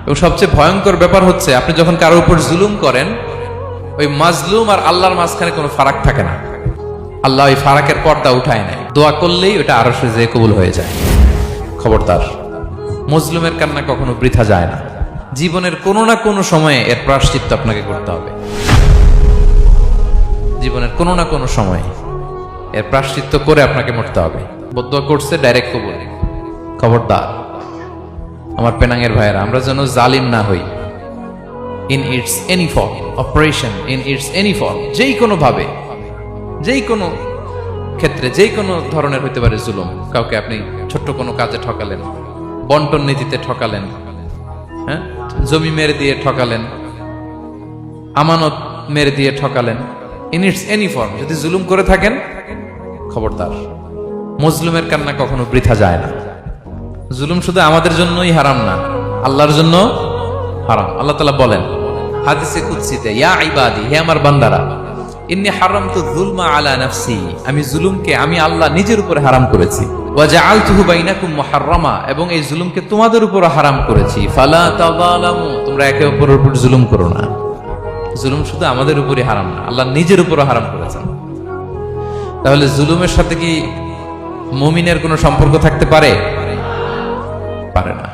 এবং সবচেয়ে ভয়ঙ্কর ব্যাপার হচ্ছে আপনি যখন কারোর উপর জুলুম করেন, ওই মাজলুম আর আল্লাহর মাঝখানে কোনো ফারাক থাকে না। আল্লাহ ওই ফারাকের পর্দা উঠায় নেয়, দোয়া করলেই ওটা আরশে যেয়ে কবুল হয়ে যায়। খবরদার, মজলুমের কান্না কখনো বৃথা যায় না। জীবনের কোনো না কোনো সময়ে এর প্রায়শ্চিত্ত আপনাকে করতে হবে। জীবনের কোনো না কোনো সময়ে এর প্রায়শ্চিত্ত করে আপনাকে মরতে হবে। বদদোয়া করছে, ডাইরেক্ট কবুল। খবরদার আমার পেনাঙ্গের ভাইয়েরা, আমরা যেন জালিম না হই। In it's any form, operation in it's any form, যেই কোনো ভাবে, যেই কোনো ক্ষেত্রে, যেই কোনো ধরনের হইতে পারে জুলুম। কাউকে আপনি ছোট্ট কোনো কাজে ঠকালেন, বন্টন নীতিতে ঠকালেন, হ্যাঁ, জমি মেরে দিয়ে ঠকালেন, আমানত মেরে দিয়ে ঠকালেন, ইন ইটস এনি ফর্ম যদি জুলুম করে থাকেন, খবরদার, মজলুমের কান্না কখনো বৃথা যায় না। জুলুম শুধু আমাদের জন্যই হারাম না, আল্লাহর জন্য হারাম। আল্লাহ তাআলা বলেন হাদিসে কুদসিতে, ইয়া ইবাদি, হে আমার বান্দারা, ইন্নী হারামতু যুলমা আলা নাফসি, আমি জুলুমকে আমি আল্লাহ নিজের উপরে হারাম করেছি। ওয়া জাআলতুহু বাইনাকুম মুহাররামা, এবং এই জুলুমকে তোমাদের উপর হারাম করেছি। ফালা তাযালামু, তোমরা একে অপরের উপর জুলুম করো না। জুলুম শুধু আমাদের উপরই হারাম না, আল্লাহ নিজের উপরও হারাম করেছেন। তাহলে জুলুমের সাথে কি মুমিনের কোনো সম্পর্ক থাকতে পারে? পারে না।